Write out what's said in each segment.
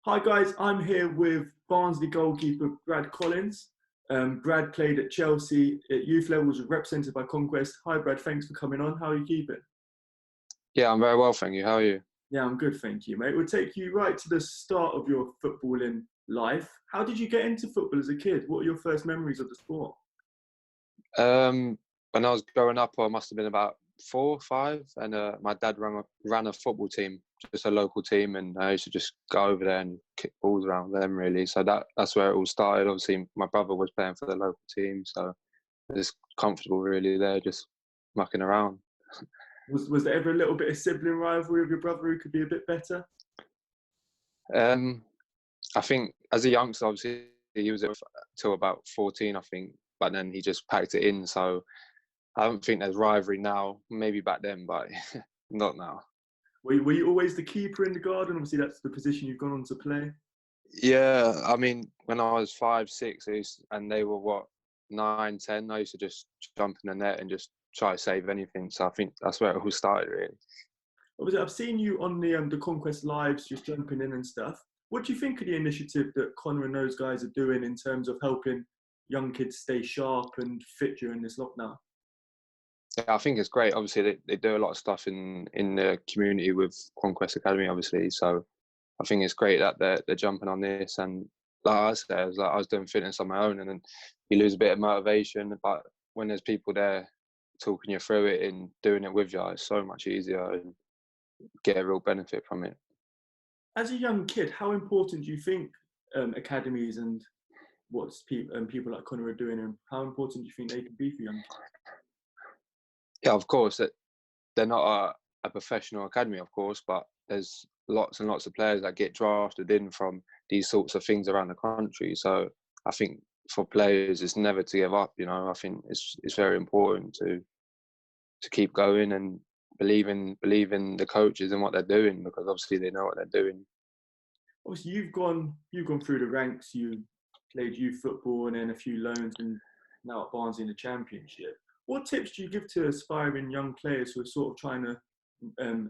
Hi guys, I'm here with Barnsley goalkeeper Brad Collins. Brad played at Chelsea at youth levels, represented by Conquest. Hi Brad, thanks for coming on. How are you keeping? Yeah, I'm very well, thank you. How are you? Yeah, I'm good, thank you, mate. We'll take you right to the start of your footballing life. How did you get into football as a kid? What are your first memories of the sport? Um, when I was growing up, I must have been about 4 or 5, and my dad ran a football team, just a local team, and I used to just go over there and kick balls around them, really. So that's where it all started. Obviously, my brother was playing for the local team, so just comfortable, really, there, just mucking around. Was there ever a little bit of sibling rivalry with your brother who could be a bit better? Um, I think as a youngster, obviously, he was till about 14, I think, but then he just packed it in. So I don't think there's rivalry now. Maybe back then, but not now. Were you always the keeper in the garden? Obviously, that's the position you've gone on to play. Yeah, I mean, when I was 5, 6, and they were what 9, 10, I used to just jump in the net and just try to save anything. So I think that's where it all started, really. Obviously, I've seen you on the Conquest Lives, just jumping in and stuff. What do you think of the initiative that Connor and those guys are doing in terms of helping young kids stay sharp and fit during this lockdown? Yeah, I think it's great. Obviously, they do a lot of stuff in the community with Conquest Academy, obviously. So I think it's great that they're jumping on this. And like I said, I was doing fitness on my own, and then you lose a bit of motivation. But when there's people there talking you through it and doing it with you, it's so much easier and get a real benefit from it. As a young kid, how important do you think academies and people like Connor are doing, and how important do you think they can be for young kids? Yeah, of course, that they're not a professional academy, of course, but there's lots and lots of players that get drafted in from these sorts of things around the country. So I think for players, it's never to give up. I think it's very important to keep going and believe in the coaches and what they're doing, because obviously they know what they're doing. Obviously, you've gone through the ranks. You played youth football and then a few loans, and now at Barnsley in the Championship. What tips do you give to aspiring young players who are sort of trying to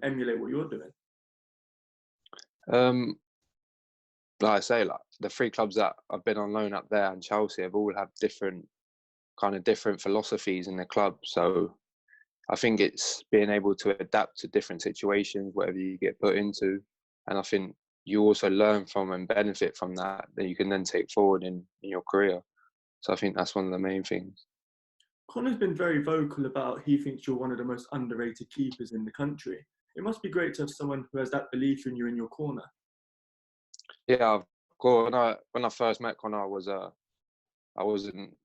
emulate what you're doing? Um, like I say, like the 3 clubs that I've been on loan up there and Chelsea have all had different philosophies in the club. So I think it's being able to adapt to different situations, whatever you get put into. And I think you also learn from and benefit from that you can then take forward in your career. So I think that's one of the main things. Connor's been very vocal about he thinks you're one of the most underrated keepers in the country. It must be great to have someone who has that belief in you in your corner. Yeah, of course. When I first met Connor, I wasn't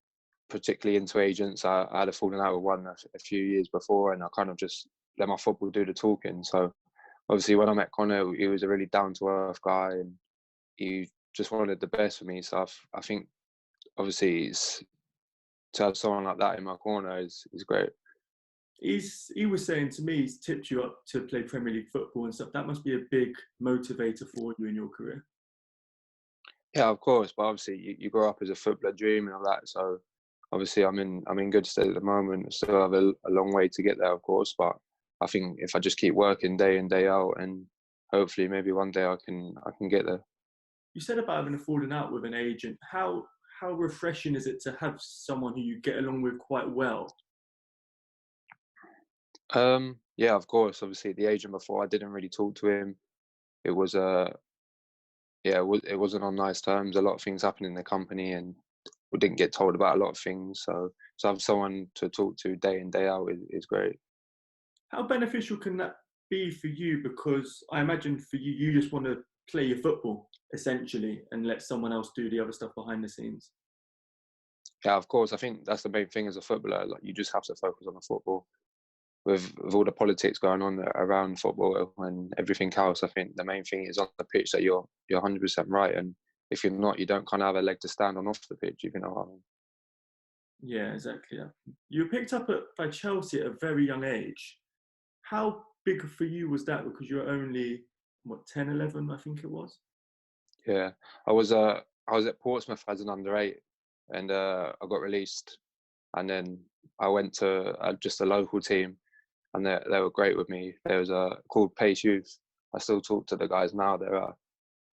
particularly into agents. I had a falling out with one a few years before, and I kind of just let my football do the talking. So obviously, when I met Connor, he was a really down to earth guy, and he just wanted the best for me. So I think obviously to have someone like that in my corner is great. He was saying to me he's tipped you up to play Premier League football and stuff. That must be a big motivator for you in your career. Yeah, of course, but obviously you grow up as a footballer dreaming of that. So obviously I'm in good stead at the moment. I still have a long way to get there, of course, but I think if I just keep working day in, day out, and hopefully maybe one day I can get there. You said about having a falling out with an agent. How refreshing is it to have someone who you get along with quite well? Yeah, of course. Obviously, the agent before, I didn't really talk to him. It was yeah, it wasn't on nice terms. A lot of things happened in the company, and we didn't get told about a lot of things. So to have someone to talk to day in, day out is great. How beneficial can that be for you? Because I imagine for you, you just want to play your football essentially and let someone else do the other stuff behind the scenes. Yeah, of course. I think that's the main thing as a footballer. Like, you just have to focus on the football. With all the politics going on around football and everything else, I think the main thing is on the pitch that you're 100% right. And if you're not, you don't kind of have a leg to stand on off the pitch. You know what I mean? Yeah, exactly. Yeah. You were picked up by Chelsea at a very young age. How big for you was that? Because you're only, what, 10, 11, I think it was? Yeah, I was at Portsmouth as an under 8, and I got released, and then I went to just a local team, and they were great with me. There was called Pace Youth. I still talk to the guys now.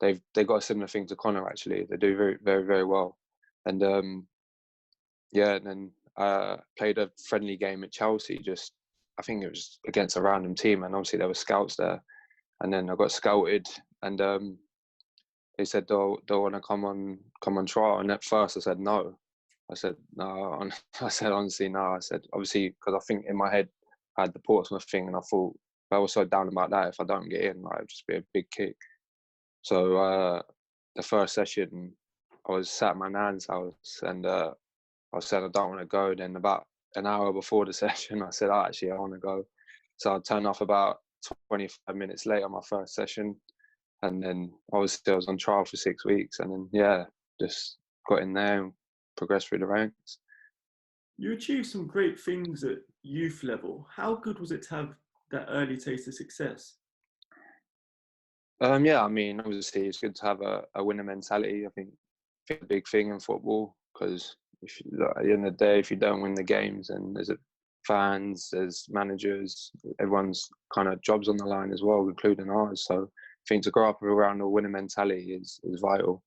they got a similar thing to Connor actually. They do very very very well, and yeah, and then played a friendly game at Chelsea. Just I think it was against a random team, and obviously there were scouts there. And then I got scouted, and they said they'll want to come on trial. And at first I said no. I said no. I said honestly no. I said obviously because I think in my head I had the Portsmouth thing, and I thought I was so down about that. If I don't get in, like, it'd just be a big kick. So the first session, I was sat at my nan's house, and I said I don't want to go. Then about an hour before the session, I said actually I want to go. So I turned off about 25 minutes later, my first session, and then I was on trial for 6 weeks, and then yeah, just got in there and progressed through the ranks. You achieved some great things at youth level. How good was it to have that early taste of success? Yeah, I mean, obviously it's good to have a winner mentality. I think it's a big thing in football, because at the end of the day, if you don't win the games, and there's fans, there's managers, everyone's kind of jobs on the line as well, including ours. So I think to grow up around a winner mentality is vital.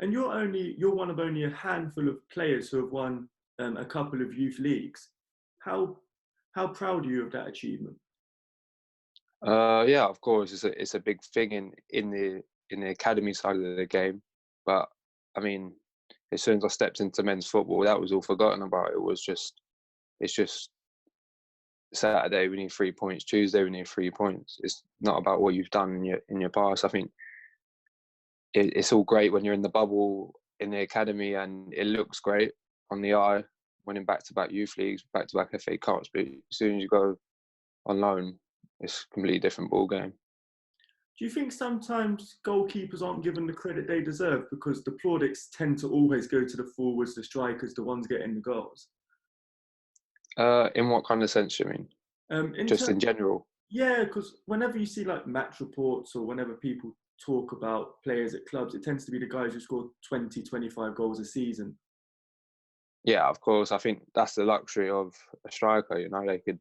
And you're one of only a handful of players who have won a couple of youth leagues. How proud are you of that achievement? Yeah, of course, it's a big thing in the academy side of the game. But I mean, as soon as I stepped into men's football, that was all forgotten about. It's just Saturday we need 3 points, Tuesday we need 3 points. It's not about what you've done in your past. I think it's all great when you're in the bubble in the academy and it looks great on the eye, winning back-to-back youth leagues, back-to-back FA Cups. But as soon as you go on loan, it's a completely different ball game. Do you think sometimes goalkeepers aren't given the credit they deserve because the plaudits tend to always go to the forwards, the strikers, the ones getting the goals? In what kind of sense, you mean? Just in general? Yeah, because whenever you see like match reports or whenever people talk about players at clubs, it tends to be the guys who score 20, 25 goals a season. Yeah, of course. I think that's the luxury of a striker. You know, they could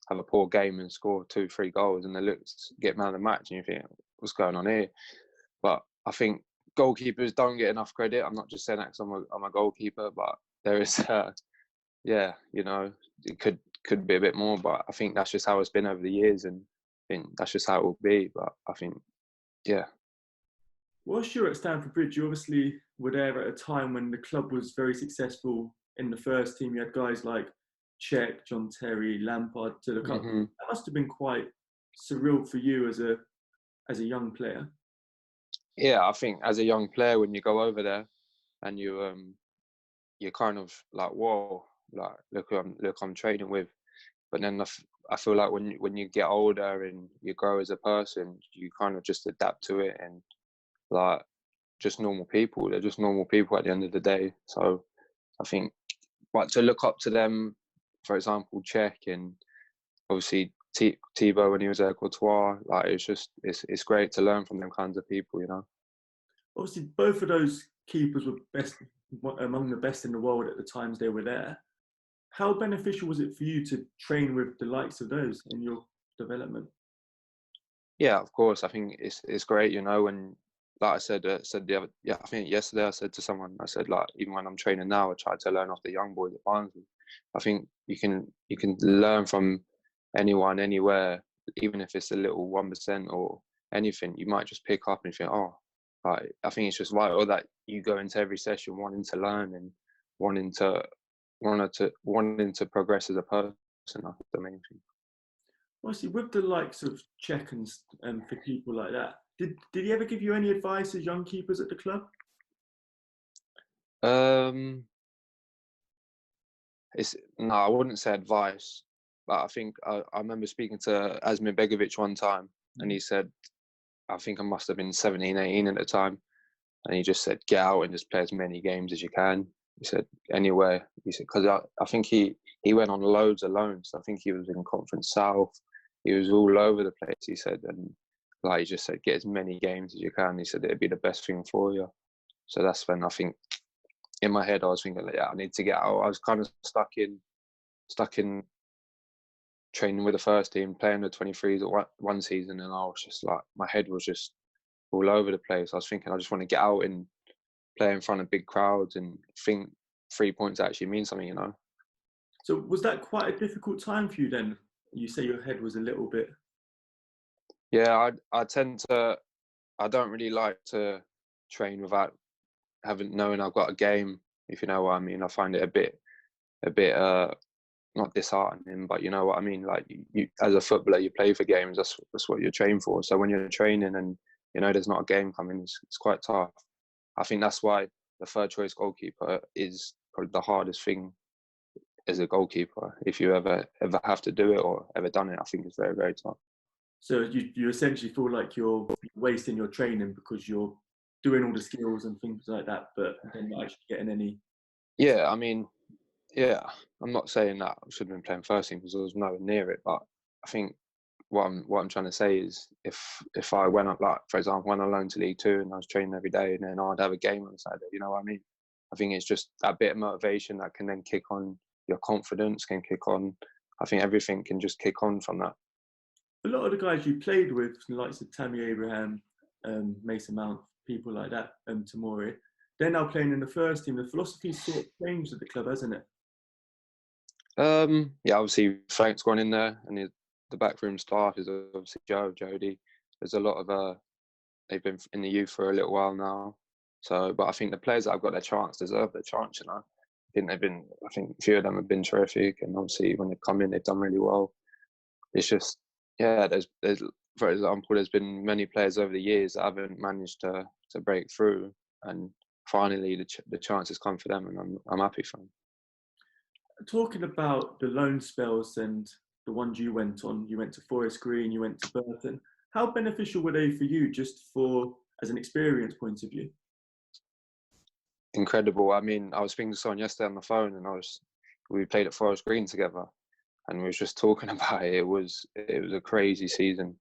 have a poor game and score 2-3 goals, and they get man of the match, and you think, what's going on here? But I think goalkeepers don't get enough credit. I'm not just saying that because I'm a goalkeeper, but there is, yeah, you know, it could be a bit more. But I think that's just how it's been over the years, and I think that's just how it will be. But I think, yeah. Whilst you were at Stamford Bridge, you obviously were there at a time when the club was very successful in the first team. You had guys like Cech, John Terry, Lampard to look up. Mm-hmm. That must have been quite surreal for you as a young player. Yeah, I think as a young player, when you go over there and you're kind of like, whoa, like look who I'm training with. But then I feel like when you get older and you grow as a person, you kind of just adapt to it, and like just normal people. They're just normal people at the end of the day. So I think, but to look up to them, for example, Cech, and obviously Thibaut when he was at Courtois, like it's great to learn from them kinds of people, you know. Obviously, both of those keepers were among the best in the world at the times they were there. How beneficial was it for you to train with the likes of those in your development? Yeah, of course. I think it's great, you know. And like I said I think yesterday I said to someone, I said, like, even when I'm training now, I try to learn off the young boys at Barnsley. I think you can learn from anyone, anywhere, even if it's a little 1% or anything. You might just pick up and think, oh, like, I think it's just vital that you go into every session wanting to learn and wanting to progress as a person. I think the main thing. Obviously, with the likes of Czech and for people like that, did he ever give you any advice as young keepers at the club? No, I wouldn't say advice, but I think I remember speaking to Asmir Begovic one time, and he said, I think I must have been 17, 18 at the time, and he just said, get out and just play as many games as you can. He said, anywhere. He said, because I think he went on loads of loans. I think he was in Conference South. He was all over the place, he said, and like he just said, get as many games as you can. He said it'd be the best thing for you. So that's when I think, in my head, I was thinking, like, yeah, I need to get out. I was kind of stuck in training with the first team, playing the 23s at one season, and I was just like, my head was just all over the place. I was thinking I just want to get out and play in front of big crowds and think 3 points actually mean something, you know. So was that quite a difficult time for you then? You say your head was a little bit. Yeah, I tend to, I don't really like to train without having knowing I've got a game, if you know what I mean. I find it a bit not disheartening, but you know what I mean. Like you as a footballer, you play for games. That's what you're trained for. So when you're training and you know there's not a game coming, it's quite tough. I think that's why the third choice goalkeeper is probably the hardest thing as a goalkeeper. If you ever have to do it or ever done it, I think it's very, very tough. So you essentially feel like you're wasting your training because you're doing all the skills and things like that, but then not actually getting any. Yeah, I mean, yeah, I'm not saying that I should have been playing first team because I was nowhere near it, but I think what I'm trying to say is if I went up, like for example, when I learned to League Two and I was training every day and then I'd have a game on Saturday, you know what I mean? I think it's just that bit of motivation that can then kick on, your confidence can kick on. I think everything can just kick on from that. A lot of the guys you played with, the likes of Tammy Abraham, Mason Mount, people like that, Tamori, they're now playing in the first team. The philosophy's sort of changed at the club, hasn't it? Yeah, obviously Frank's gone in there, and the backroom staff is obviously Joe, Jody. There's a lot of they've been in the youth for a little while now. So, but I think the players that have got their chance deserve their chance. You know, I think a few of them have been terrific, and obviously when they've come in, they've done really well. It's just, yeah, there's for example, there's been many players over the years that haven't managed to break through, and finally the chance has come for them, and I'm happy for them. Talking about the loan spells and the ones you went to Forest Green, you went to Burton. How beneficial were they for you, just for as an experience point of view? Incredible. I mean, I was speaking to someone yesterday on the phone, and we played at Forest Green together, and we was just talking about it. It was a crazy season.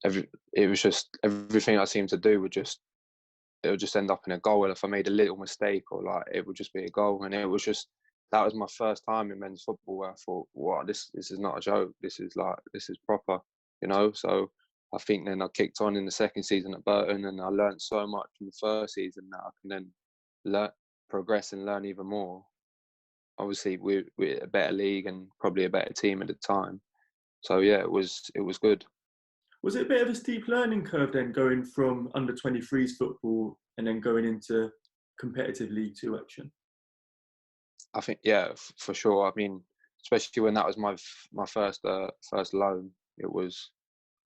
It was just everything I seemed to do it would just end up in a goal. If I made a little mistake, or like it would just be a goal, and it was just that was my first time in men's football where I thought, wow, this is not a joke. This is proper, you know. So I think then I kicked on in the second season at Burton, and I learned so much from the first season that I can then progress and learn even more. Obviously, we're a better league and probably a better team at the time. So yeah, it was good. Was it a bit of a steep learning curve then, going from under 23s football and then going into competitive League Two action? I think yeah, for sure. I mean, especially when that was my first loan. It was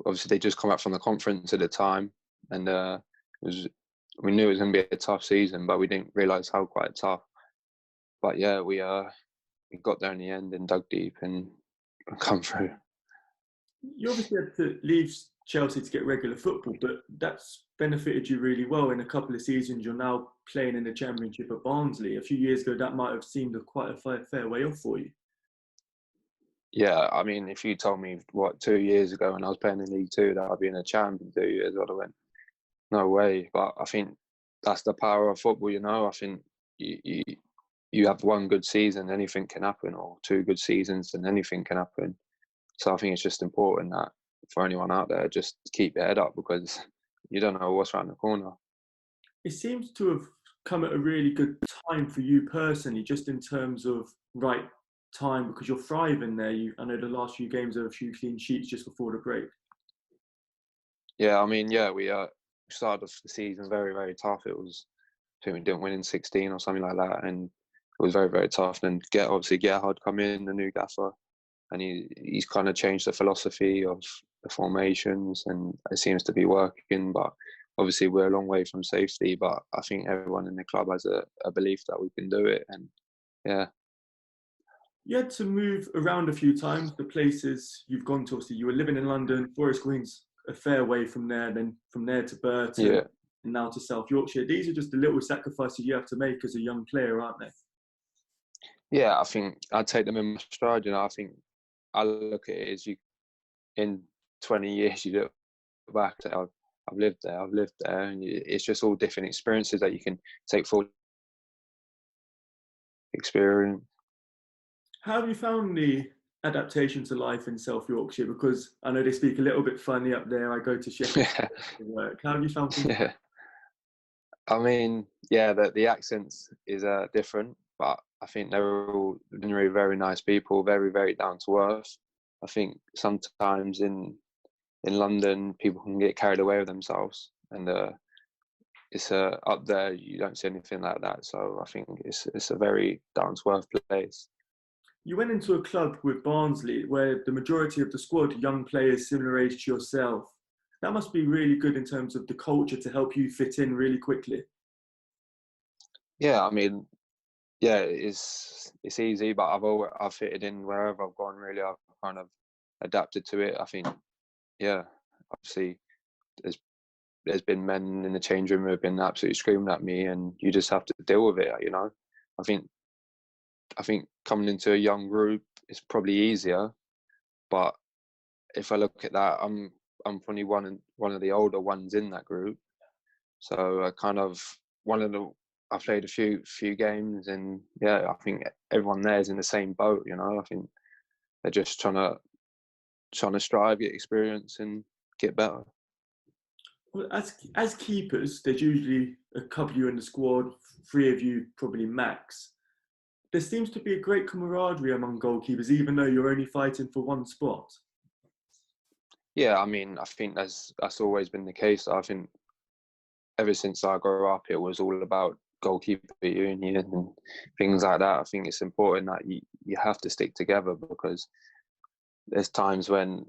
obviously they just come up from the conference at the time, and it was we knew it was going to be a tough season, but we didn't realise how quite tough. But yeah, we got there in the end and dug deep and come through. You obviously had to leave Chelsea to get regular football, but that's benefited you really well. In a couple of seasons, you're now playing in the Championship at Barnsley. A few years ago, that might have seemed quite a fair way off for you. Yeah, I mean, if you told me 2 years ago when I was playing in League Two that I'd be in a champion 2 years, I'd have went, no way. But I think that's the power of football, you know. I think you have one good season, anything can happen, or two good seasons, and anything can happen. So I think it's just important that for anyone out there, just keep your head up because you don't know what's around the corner. It seems to have come at a really good time for you personally, just in terms of right time, because you're thriving there. I know the last few games there were a few clean sheets just before the break. Yeah, I mean, yeah, we started off the season very, very tough. It was, I think we didn't win in 16 or something like that, and it was very, very tough. And obviously Gerhard come in, the new gaffer, and he's kind of changed the philosophy of the formations, and it seems to be working. But obviously we're a long way from safety, but I think everyone in the club has a belief that we can do it, and yeah. You had to move around a few times, the places you've gone to. Obviously, you were living in London, Forest Green's a fair way from there, then from there to Burton, Yeah, and now to South Yorkshire. These are just the little sacrifices you have to make as a young player, aren't they? yeah, I think I'd take them in my stride. You know, I think I look at it as in 20 years, you look back to I've lived there, and it's just all different experiences that you can take full experience. How have you found the adaptation to life in South Yorkshire? Because I know they speak a little bit funny up there. I go to Sheffield Yeah, for work. How have you found things? yeah. I mean, yeah, the accents is different, but I think they're all generally very nice people, very, very down to earth. I think sometimes in London, people can get carried away with themselves, and it's up there you don't see anything like that. So I think it's a very down to earth place. You went into a club with Barnsley where the majority of the squad are young players similar age to yourself. That must be really good in terms of the culture to help you fit in really quickly. Yeah, I mean, yeah, it's easy, but I've fitted in wherever I've gone. Really, I've kind of adapted to it. I think, yeah, obviously there's been men in the change room who have been absolutely screaming at me, and you just have to deal with it. I think coming into a young group is probably easier, but if I look at that, I'm probably one of the older ones in that group. So I kind of one of the I played a few games, and yeah, I think everyone there is in the same boat. I think they're just trying to strive, get experience, and get better. Well, as keepers, there's usually a couple of you in the squad, three of you probably max. There seems to be a great camaraderie among goalkeepers, even though you're only fighting for one spot. Yeah, I mean, I think that's always been the case. I think ever since I grew up, it was all about goalkeeper union and things like that. I think it's important that you have to stick together, because there's times when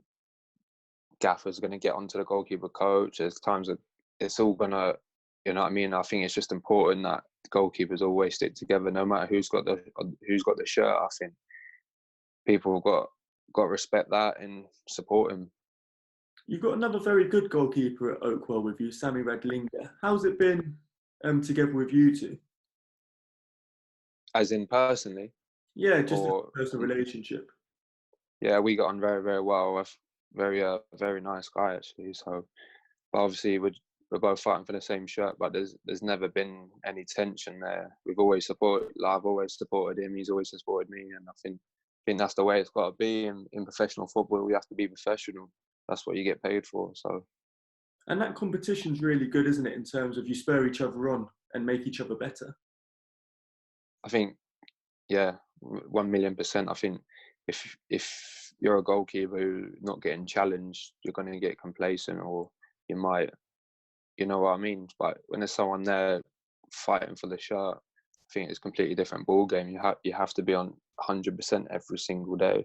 Gaffer's going to get onto the goalkeeper coach. There's times that it's all going to, you know what I mean? I think it's just important that goalkeepers always stick together, no matter who's got the shirt. I think people got to respect that and support him. You've got another very good goalkeeper at Oakwell with you, Sammy Radlinger. How's it been together with you two? As in personally, Yeah, just a or personal relationship. yeah, we got on very, very well. Very nice guy actually. So, but obviously we're both fighting for the same shirt, but there's never been any tension there. We've always supported. Like, I've always supported him. He's always supported me, and I think that's the way it's got to be in professional football. We have to be professional. That's what you get paid for. So And that competition's really good, isn't it, in terms of you spur each other on and make each other better? I think, yeah, 1,000,000%. I think if you're a goalkeeper who's not getting challenged, you're going to get complacent, or you might, you know what I mean. But when there's someone there fighting for the shirt, I think it's a completely different ball game. You have to be on 100% every single day.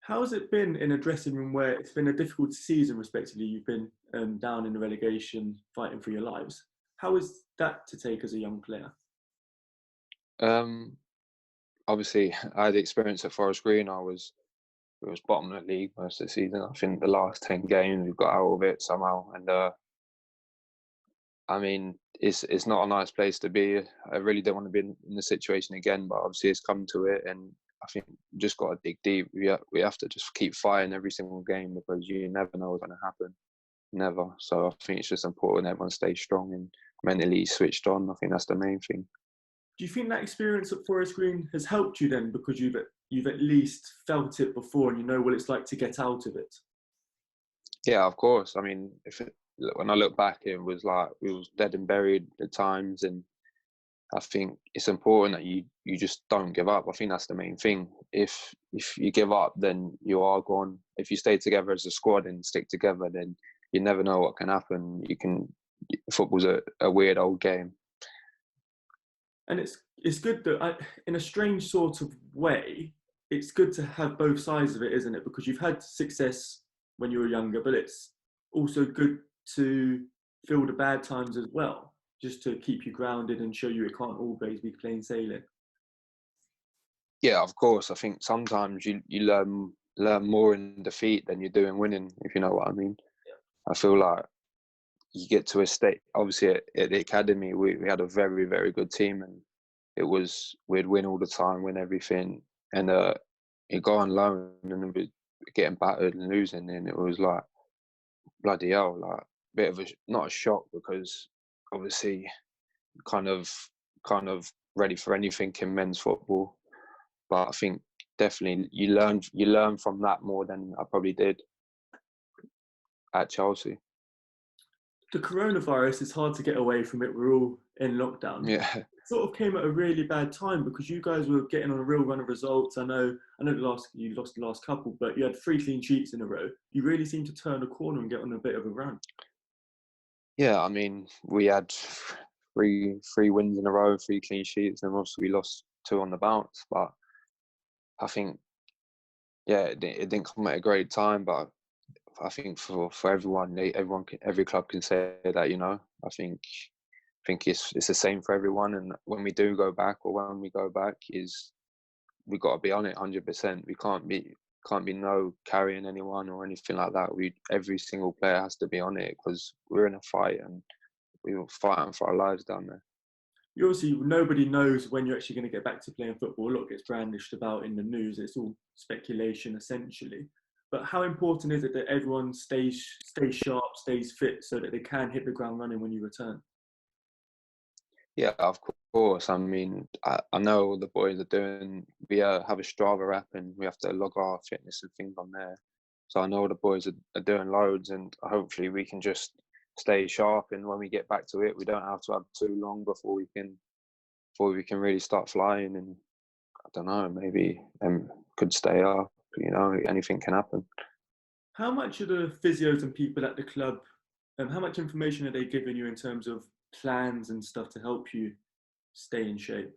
How has it been in a dressing room where it's been a difficult season, respectively? You've been down in the relegation, fighting for your lives. How is that to take as a young player? Um, Obviously, I had the experience at Forest Green. We was bottom of the league most of the season. I think the last 10 games we've got out of it somehow, and I mean, it's not a nice place to be. I really don't want to be in the situation again, but obviously it's come to it, and I think we just got to dig deep. We have to just keep fighting every single game, because you never know what's going to happen. Never. So I think it's just important everyone stays strong and mentally switched on. I think that's the main thing. Do you think that experience at Forest Green has helped you then, because you've at least felt it before and you know what it's like to get out of it? Yeah, of course. I mean, when I look back, it was like we was dead and buried at times, and I think it's important that you just don't give up. I think that's the main thing. If you give up, then you are gone. If you stay together as a squad and stick together, then you never know what can happen. Football's a weird old game. And it's good that in a strange sort of way, it's good to have both sides of it, isn't it? Because you've had success when you were younger, but it's also good to feel the bad times as well, just to keep you grounded and show you it can't always be plain sailing. Yeah, of course. I think sometimes you learn more in defeat than you do in winning, if you know what I mean. I feel like you get to a state. Obviously, at the academy, we had a very, very good team, and we'd win all the time, win everything, and you go on loan and we're getting battered and losing, and it was like bloody hell, like a bit of not a shock, because obviously kind of kind of ready for anything in men's football, but I think definitely you learn from that more than I probably did at Chelsea. The coronavirus is hard to get away from it. We're all in lockdown. Yeah. It sort of came at a really bad time because you guys were getting on a real run of results. I know you lost the last couple, but you had 3 clean sheets in a row. You really seemed to turn a corner and get on a bit of a run. Yeah, I mean, we had three wins in a row, 3 clean sheets, and also we lost 2 on the bounce. But I think, yeah, it didn't come at a great time. But I think for everyone, every club can say that. I think it's the same for everyone. And when we do go back, or when we go back, we got to be on it 100%. We can't be no carrying anyone or anything like that. Every single player has to be on it because we're in a fight and we were fighting for our lives down there. Nobody knows when you're actually going to get back to playing football. A lot gets brandished about in the news. It's all speculation essentially. But how important is it that everyone stays sharp, stays fit, so that they can hit the ground running when you return? Yeah, of course. I mean, I know all the boys are doing. We have a Strava app, and we have to log our fitness and things on there. So I know the boys are doing loads, and hopefully we can just stay sharp. And when we get back to it, we don't have to have too long before we can really start flying. And I don't know, maybe could stay up. Anything can happen. How much are the physios and people at the club, how much information are they giving you in terms of plans and stuff to help you stay in shape?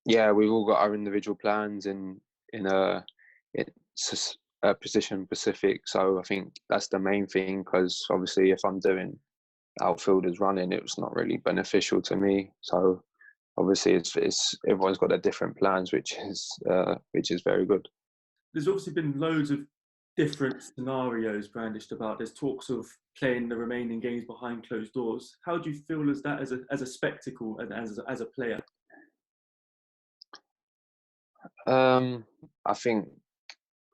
Yeah, we've all got our individual plans it's a position specific. So I think that's the main thing, because obviously if I'm doing outfielders running, it's not really beneficial to me. So obviously it's everyone's got their different plans, which is very good. There's obviously been loads of different scenarios brandished about. There's talks of playing the remaining games behind closed doors. How do you feel as that as a spectacle and as a player? I think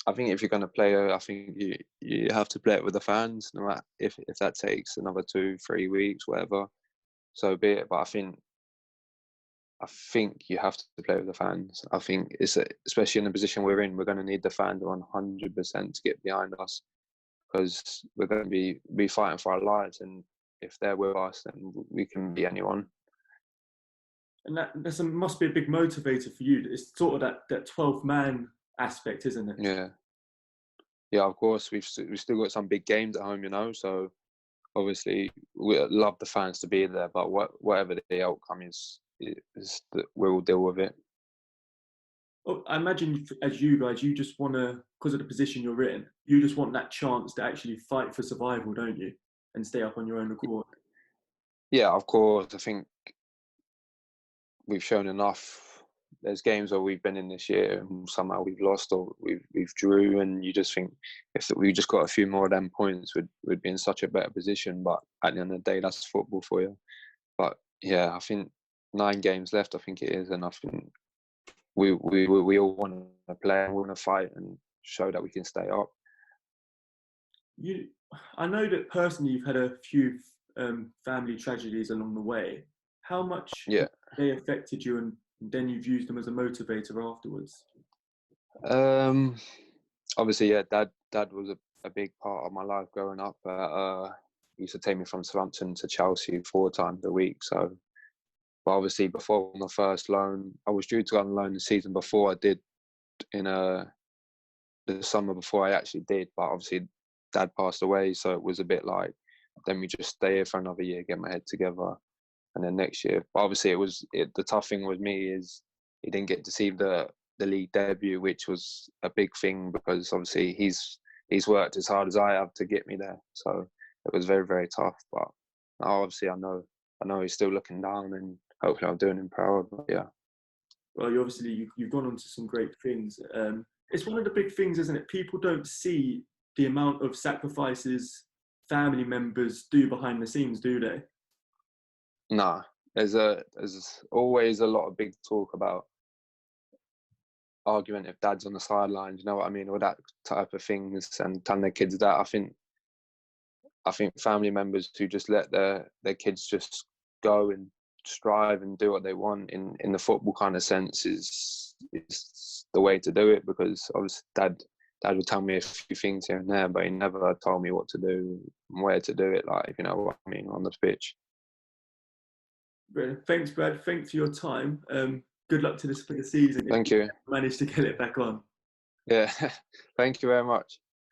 if you're going to play, I think you have to play it with the fans, no matter if that takes another 2-3 weeks, whatever. So be it. But I think you have to play with the fans. I think especially in the position we're in, we're going to need the fans 100% to get behind us, because we're going to be fighting for our lives, and if they're with us, then we can beat anyone. And that must be a big motivator for you. It's sort of that 12th man aspect, isn't it? Yeah. Of course, we've still got some big games at home, so obviously we love the fans to be there. But whatever the outcome is we'll deal with it. Well, I imagine as you guys, you just want to, because of the position you're in, you just want that chance to actually fight for survival, don't you? And stay up on your own accord. Yeah, of course. I think we've shown enough. There's games where we've been in this year and somehow we've lost, or we've drew, and you just think if we just got a few more of them points, we'd be in such a better position. But at the end of the day, that's football for you. But yeah, I think 9 games left, I think it is, and I think we all want to play and we want to fight and show that we can stay up. I know that personally you've had a few family tragedies along the way. How much they affected you, and then you've used them as a motivator afterwards? Obviously, yeah, dad was a big part of my life growing up. He used to take me from Southampton to Chelsea 4 times a week. So, but obviously, before my first loan, I was due to go on loan the season before I did in the summer before I actually did. But obviously, Dad passed away, so it was a bit like, then we just stay here for another year, get my head together, and then next year. But obviously, the tough thing with me is he didn't get to see the league debut, which was a big thing, because obviously he's worked as hard as I have to get me there. So it was very, very tough. But obviously, I know he's still looking down, and hopefully I'm doing him proud. But yeah. Well, you've gone on to some great things. It's one of the big things, isn't it? People don't see the amount of sacrifices family members do behind the scenes, do they? Nah, there's always a lot of big talk about argument if dad's on the sidelines, you know what I mean, all that type of things, and telling their kids that. I think family members who just let their kids just go and strive and do what they want in the football kind of sense is the way to do it, because obviously dad would tell me a few things here and there, but he never told me what to do, where to do it, like, if you know what I mean, on the pitch. Brilliant. Thanks, Brad. Thanks for your time. Good luck to this for the season. Thank you. Managed to get it back on. Yeah, thank you very much.